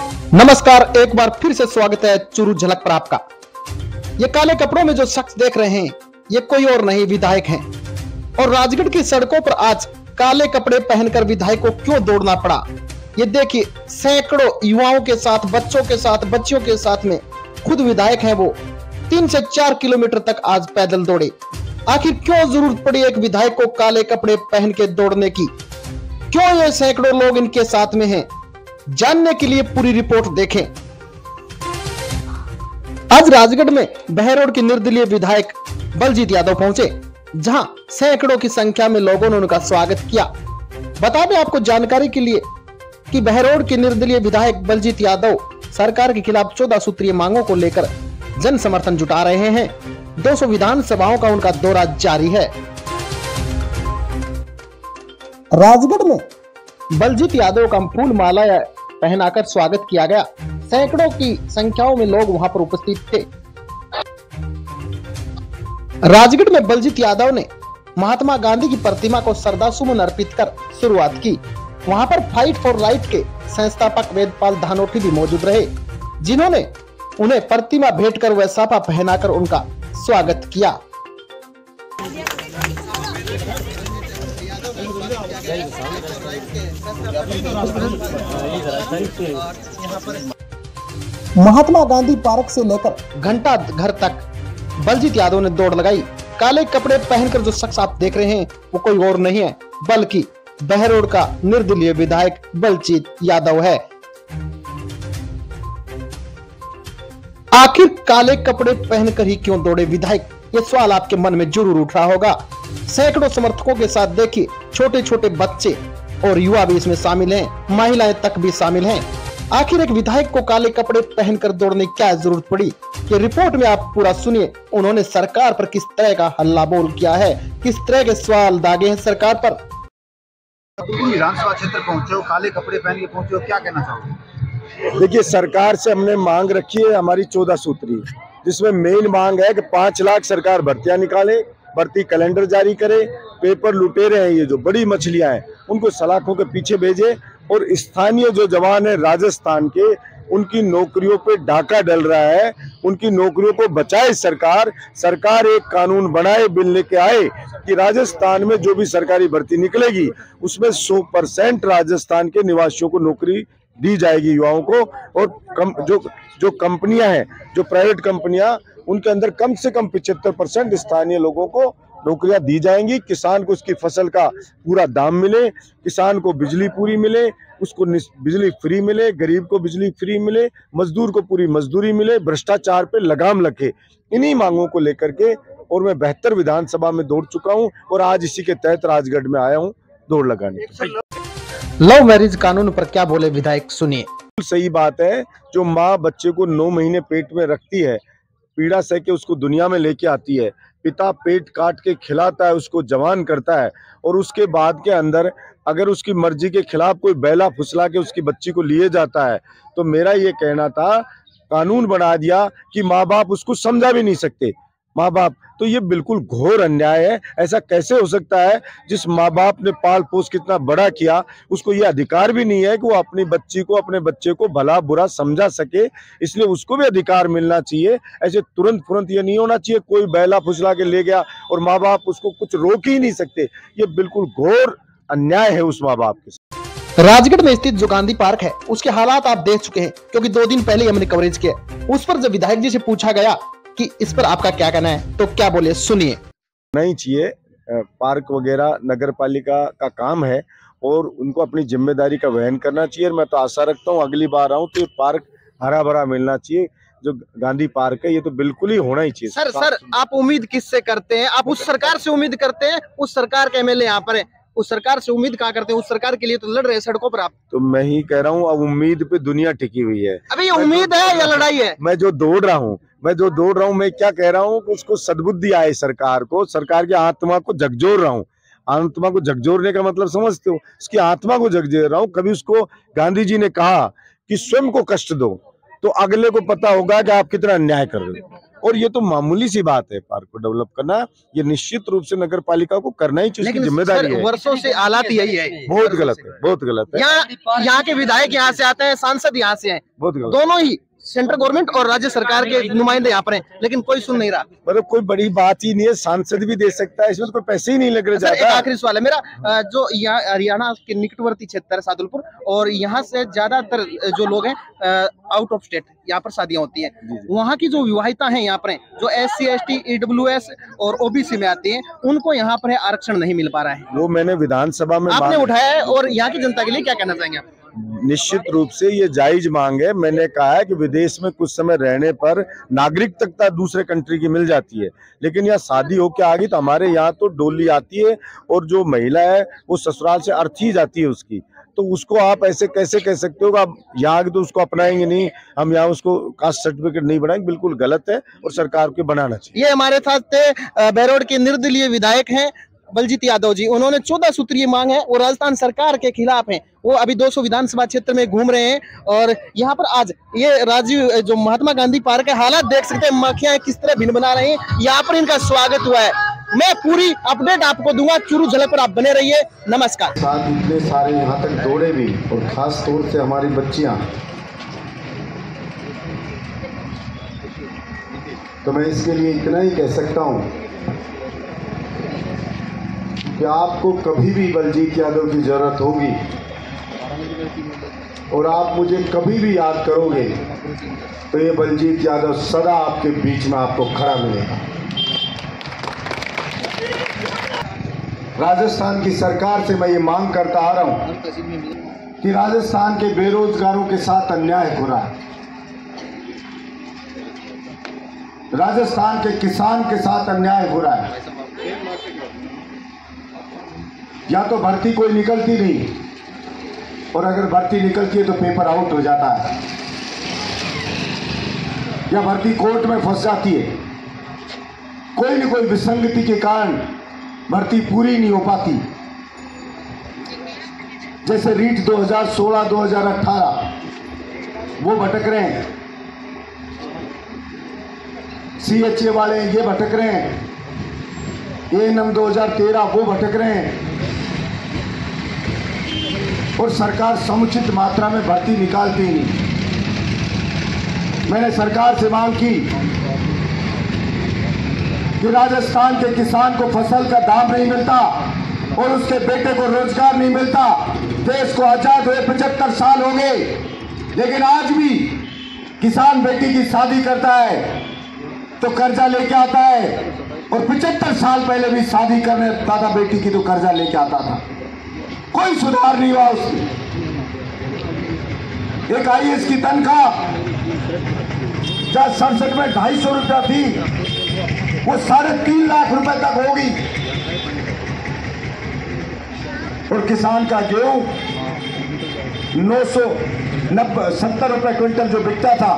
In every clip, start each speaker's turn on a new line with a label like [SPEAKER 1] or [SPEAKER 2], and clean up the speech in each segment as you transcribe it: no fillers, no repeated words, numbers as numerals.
[SPEAKER 1] नमस्कार, एक बार फिर से स्वागत है चुरू झलक पर आपका। ये काले कपड़ों में जो शख्स देख रहे हैं ये कोई और नहीं विधायक हैं। और राजगढ़ की सड़कों पर आज काले कपड़े पहनकर विधायक को क्यों दौड़ना पड़ा, ये देखिए। सैकड़ों युवाओं के साथ, बच्चों के साथ, बच्चियों के साथ में खुद विधायक हैं वो 3 से 4 किलोमीटर तक आज पैदल दौड़े। आखिर क्यों जरूरत पड़ी एक विधायक को काले कपड़े पहन के दौड़ने की? क्यों ये सैकड़ों लोग इनके साथ में हैं? जानने के लिए पूरी रिपोर्ट देखें। आज राजगढ़ में बहरोड के निर्दलीय विधायक बलजीत यादव पहुंचे, जहां सैकड़ों की संख्या में लोगों ने उनका स्वागत किया। बता दें आपको जानकारी के लिए कि बहरोड के निर्दलीय विधायक बलजीत यादव सरकार के खिलाफ 14 सूत्रीय मांगों को लेकर जन समर्थन जुटा रहे हैं। 200 विधानसभाओं का उनका दौरा जारी है। राजगढ़ में बलजीत यादव का फूल माला पहनाकर स्वागत किया गया। सैकड़ों की संख्याओं में लोग वहां पर उपस्थित थे। राजगढ़ में बलजीत यादव ने महात्मा गांधी की प्रतिमा को श्रद्धासुमन अर्पित कर शुरुआत की। वहां पर फाइट फॉर राइट के संस्थापक वेदपाल धानोठी भी मौजूद रहे, जिन्होंने उन्हें प्रतिमा भेंट कर व साफा पहनाकर उनका स्वागत किया। महात्मा गांधी पार्क से लेकर घंटा घर तक बलजीत यादव ने दौड़ लगाई। काले कपड़े पहनकर जो शख्स आप देख रहे हैं वो कोई और नहीं है बल्कि बहरोड का निर्दलीय विधायक बलजीत यादव है। आखिर काले कपड़े पहनकर ही क्यों दौड़े विधायक, ये सवाल आपके मन में जरूर उठ रहा होगा। सैकड़ों समर्थकों के साथ देखिए छोटे छोटे बच्चे और युवा भी इसमें शामिल हैं, महिलाएं तक भी शामिल हैं। आखिर एक विधायक को काले कपड़े पहनकर दौड़ने की क्या जरूरत पड़ी, ये रिपोर्ट में आप पूरा सुनिए। उन्होंने सरकार पर किस तरह का हल्ला बोल किया है, किस तरह के सवाल दागे हैं सरकार पर।
[SPEAKER 2] विधानसभा क्षेत्र पहुंचे हो, काले कपड़े पहन के पहुंचे हो, क्या कहना चाहोगे?
[SPEAKER 3] देखिए, सरकार से हमने मांग रखी है हमारी 14 सूत्री, जिसमें मेन मांग है कि 5 लाख सरकार भर्तियां निकाले, भर्ती कैलेंडर जारी करे। पेपर लुटेरे हैं, ये जो बड़ी मछलियां हैं उनको सलाखों के पीछे भेजे, और स्थानीय जो जवान है राजस्थान के, उनकी नौकरियों पे डाका डल रहा है, उनकी नौकरियों को बचाए सरकार। सरकार एक कानून बनाए, बिल लेके आए कि राजस्थान में जो भी सरकारी भर्ती निकलेगी उसमें 100% राजस्थान के निवासियों को नौकरी दी जाएगी, युवाओं को। और जो कंपनियां हैं, जो प्राइवेट कंपनियां, उनके अंदर कम से कम 75% स्थानीय लोगों को नौकरियां दी जाएंगी। किसान को उसकी फसल का पूरा दाम मिले, किसान को बिजली पूरी मिले, उसको बिजली फ्री मिले, गरीब को बिजली फ्री मिले, मजदूर को पूरी मजदूरी मिले, भ्रष्टाचार पे लगाम लगे। इन्हीं मांगों को लेकर के और मैं 72 विधानसभा में दौड़ चुका हूं और आज इसी के तहत राजगढ़ में आया हूं दौड़ लगाने।
[SPEAKER 1] लव मैरिज कानून पर क्या बोले विधायक, सुनिए।
[SPEAKER 3] सही बात है, जो माँ बच्चे को 9 महीने पेट में रखती है, पीड़ा सह के उसको दुनिया में लेके आती है, पिता पेट काट के खिलाता है, उसको जवान करता है, और उसके बाद के अंदर अगर उसकी मर्जी के खिलाफ कोई बैला फुसला के उसकी बच्ची को लिए जाता है, तो मेरा ये कहना था, कानून बना दिया कि माँ बाप उसको समझा भी नहीं सकते, माँ बाप। तो ये बिल्कुल घोर अन्याय है। ऐसा कैसे हो सकता है? जिस माँ बाप ने पाल पोस कितना बड़ा किया, उसको ये अधिकार भी नहीं है कि वो अपनी बच्ची को, अपने बच्चे को भला बुरा समझा सके, इसलिए उसको भी अधिकार मिलना चाहिए। ऐसे तुरंत ये नहीं होना चाहिए कोई बैला फुसला के ले गया और माँ बाप उसको कुछ रोक ही नहीं सकते। ये बिल्कुल घोर अन्याय है उस माँ बाप के साथ।
[SPEAKER 1] राजगढ़ में स्थित जो गांधी पार्क है उसके हालात आप देख चुके हैं, क्योंकि 2 दिन पहले हमने कवरेज किया। उस पर जब विधायक जी से पूछा गया कि इस पर आपका क्या कहना है, तो क्या बोले, सुनिए।
[SPEAKER 3] नहीं चाहिए, पार्क वगैरह नगर पालिका का काम है और उनको अपनी जिम्मेदारी का वहन करना चाहिए। और मैं तो आशा रखता हूँ अगली बार आऊँ तो ये पार्क हरा भरा मिलना चाहिए। जो गांधी पार्क है ये तो बिल्कुल ही होना ही चाहिए।
[SPEAKER 1] सर आप उम्मीद किससे करते हैं? आप उस सरकार से उम्मीद करते हैं? उस सरकार के एमएलए यहाँ पर है, उस सरकार से उम्मीद क्या करते हैं? उस सरकार के लिए तो लड़ रहे हैं सड़कों पर आप।
[SPEAKER 3] तो मैं ही कह रहा हूँ, अब उम्मीद पे दुनिया टिकी हुई है।
[SPEAKER 1] अभी ये उम्मीद है या लड़ाई है?
[SPEAKER 3] मैं जो दौड़ रहा हूँ, मैं क्या कह रहा हूँ कि उसको सद्बुद्धि आए सरकार को, सरकार की आत्मा को झकझोर रहा हूँ। आत्मा को झकझोरने का मतलब समझते हो? उसकी आत्मा को झकझोर रहा हूँ। कभी उसको गांधी जी ने कहा कि स्वयं को कष्ट दो, तो अगले को पता होगा कि आप कितना अन्याय कर रहे हो। और ये तो मामूली सी बात है, पार्क को डेवलप करना, ये निश्चित रूप से नगर पालिका को करना ही चाहिए, जिम्मेदारी है।
[SPEAKER 1] वर्षों से हालात यही है,
[SPEAKER 3] बहुत गलत है, बहुत गलत है।
[SPEAKER 1] यहाँ के विधायक यहाँ से आते हैं, सांसद यहाँ से हैं,
[SPEAKER 3] बहुत गलत,
[SPEAKER 1] दोनों ही सेंट्रल गवर्नमेंट और राज्य सरकार के नुमाइंदे यहाँ पर हैं, लेकिन कोई सुन नहीं रहा।
[SPEAKER 3] मतलब कोई बड़ी बात ही नहीं है, सांसद भी दे सकता है, इसमें तो कोई पैसे ही नहीं लग रहे।
[SPEAKER 1] एक आखिरी सवाल है मेरा, जो यहाँ हरियाणा के निकटवर्ती क्षेत्र है सादुलपुर, और यहाँ से ज्यादातर जो लोग हैं आउट ऑफ स्टेट यहाँ पर शादियां होती हैं, वहाँ की जो विवाहिता हैं यहाँ पर हैं, जो SC ST EWS और OBC में आती हैं, उनको यहाँ पर आरक्षण नहीं मिल पा रहा है।
[SPEAKER 3] वो मैंने विधानसभा में
[SPEAKER 1] आपने उठाया है, और यहाँ की जनता के लिए क्या कहना चाहेंगे आप?
[SPEAKER 3] निश्चित रूप से ये जायज मांग है। मैंने कहा है कि विदेश में कुछ समय रहने पर नागरिकता दूसरे कंट्री की मिल जाती है, लेकिन यहाँ शादी होके आ गई तो हमारे यहाँ तो डोली आती है, और जो महिला है वो ससुराल से अर्थी जाती है उसकी, तो उसको आप ऐसे कैसे कह सकते हो कि आप यहाँ की तो उसको अपनाएंगे नहीं, हम यहाँ उसको कास्ट सर्टिफिकेट नहीं बनाएंगे, बिल्कुल गलत है और सरकार को बनाना चाहिए।
[SPEAKER 1] ये हमारे साथ थे बेरोड के निर्दलीय विधायक हैं बलजीत यादव जी। उन्होंने 14 सूत्रीय मांग है, वो राजस्थान सरकार के खिलाफ हैं। वो अभी 200 विधानसभा क्षेत्र में घूम रहे हैं, और यहाँ पर आज ये राजीव जो महात्मा गांधी पार्क है, हालात देख सकते हैं, मक्खियां किस तरह भिन बना रही हैं। यहाँ पर इनका स्वागत हुआ है। मैं पूरी अपडेट आपको दूंगा, चूरू झलक पर आप बने रहिए। नमस्कार।
[SPEAKER 4] साथ इतने सारे यहाँ तक दौड़े भी, और खास तौर से हमारी बच्चियाँ, तो मैं इसके लिए इतना ही कह सकता हूँ कि आपको कभी भी बलजीत यादव की जरूरत होगी और आप मुझे कभी भी याद करोगे तो ये बलजीत यादव सदा आपके बीच में आपको खड़ा मिलेगा। राजस्थान की सरकार से मैं ये मांग करता आ रहा हूं कि राजस्थान के बेरोजगारों के साथ अन्याय हो रहा है, राजस्थान के किसान के साथ अन्याय हो रहा है। या तो भर्ती कोई निकलती नहीं, और अगर भर्ती निकलती है तो पेपर आउट हो जाता है, या भर्ती कोर्ट में फंस जाती है, कोई न कोई विसंगति के कारण भर्ती पूरी नहीं हो पाती। जैसे रीट 2016-2018 वो भटक रहे हैं, CHA वाले ये भटक रहे हैं, ANM 2013 वो भटक रहे हैं, और सरकार समुचित मात्रा में भर्ती निकालती ही नहीं। मैंने सरकार से मांग की कि राजस्थान के किसान को फसल का दाम नहीं मिलता और उसके बेटे को रोजगार नहीं मिलता। देश को आजाद हुए 75 साल हो गए, लेकिन आज भी किसान बेटी की शादी करता है तो कर्जा लेके आता है, और 75 साल पहले भी शादी करने दादा बेटी की तो कर्जा लेके आता था। कोई सुधार नहीं हुआ उसमें। एक IAS की तनख्वाह जहां 67 में 250 रुपया थी, वो 3.5 लाख रुपए तक होगी। और किसान का गेहूं 970 रुपए क्विंटल जो बिकता था,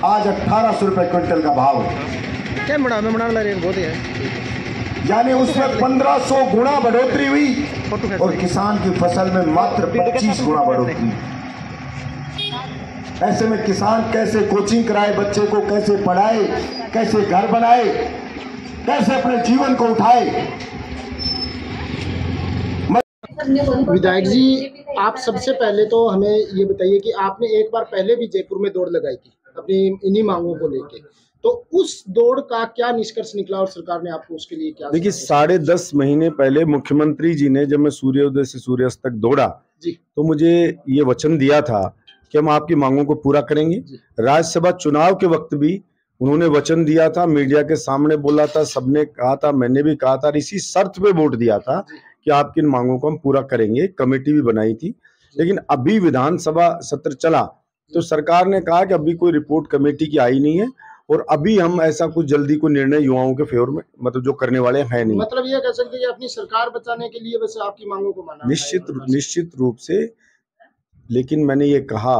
[SPEAKER 4] आज 1800 रुपए क्विंटल का भाव है।
[SPEAKER 1] क्या बहुत है,
[SPEAKER 4] यानी उसमें 1500 गुना बढ़ोतरी हुई, और किसान की फसल में मात्र 25 गुना बढ़ोतरी। ऐसे में किसान कैसे कोचिंग कराए बच्चे को, कैसे पढ़ाए, कैसे घर बनाए, कैसे अपने जीवन को उठाए।
[SPEAKER 1] विधायक जी, आप सबसे पहले तो हमें ये बताइए कि आपने एक बार पहले भी जयपुर में दौड़ लगाई थी अपनी इन्हीं मांगों को लेके, तो उस दौड़ का क्या निष्कर्ष निकला और सरकार ने आपको उसके लिए क्या?
[SPEAKER 3] देखिए, 10.5 महीने पहले मुख्यमंत्री जी ने, जब मैं सूर्योदय से सूर्यास्त तक दौड़ा
[SPEAKER 1] जी,
[SPEAKER 3] तो मुझे ये वचन दिया था कि हम आपकी मांगों को पूरा करेंगे। राज्यसभा चुनाव के वक्त भी उन्होंने वचन दिया था, मीडिया के सामने बोला था, सबने कहा था, मैंने भी कहा था, इसी शर्त पे वोट दिया था कि आपकी इन मांगों को हम पूरा करेंगे। कमेटी भी बनाई थी, लेकिन अभी विधानसभा सत्र चला तो सरकार ने कहा कि अभी कोई रिपोर्ट कमेटी की आई नहीं है, और अभी हम ऐसा कुछ जल्दी को निर्णय युवाओं के फेवर में मतलब जो करने वाले हैं नहीं।
[SPEAKER 1] मतलब ये कह सकते हैं कि अपनी सरकार बचाने के लिए बस आपकी मांगों को माना
[SPEAKER 3] निश्चित रूप से। लेकिन मैंने ये कहा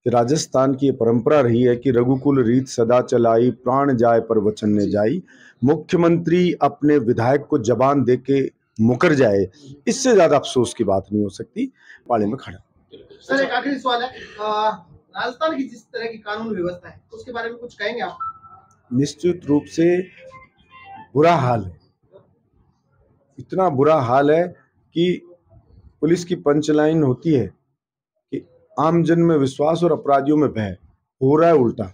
[SPEAKER 3] कि राजस्थान की ये परंपरा रही है कि रघुकुल रीत सदा चलाई, प्राण जाए पर वचन न जाई। मुख्यमंत्री अपने विधायक को जबान दे के मुकर जाए, इससे ज्यादा अफसोस की बात नहीं हो सकती। पाले में खड़ा।
[SPEAKER 1] सर, एक आखिरी सवाल है, राजस्थान की जिस तरह की कानून व्यवस्था है उसके बारे में कुछ कहेंगे आप?
[SPEAKER 3] निश्चित रूप से बुरा हाल है, इतना बुरा हाल है कि पुलिस की पंचलाइन होती है कि आमजन में विश्वास और अपराधियों में भय। हो रहा है उल्टा,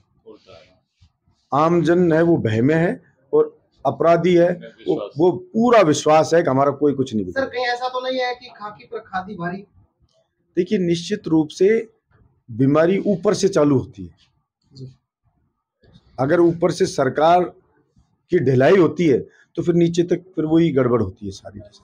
[SPEAKER 3] आमजन है वो भय में है और अपराधी है वो पूरा विश्वास है कि हमारा कोई कुछ नहीं
[SPEAKER 1] सर कहीं ऐसा तो नहीं है कि खाकी पर खादी भारी?
[SPEAKER 3] देखिए, निश्चित रूप से बीमारी ऊपर से चालू होती है। अगर ऊपर से सरकार की ढिलाई होती है तो फिर नीचे तक फिर वही गड़बड़ होती है सारी।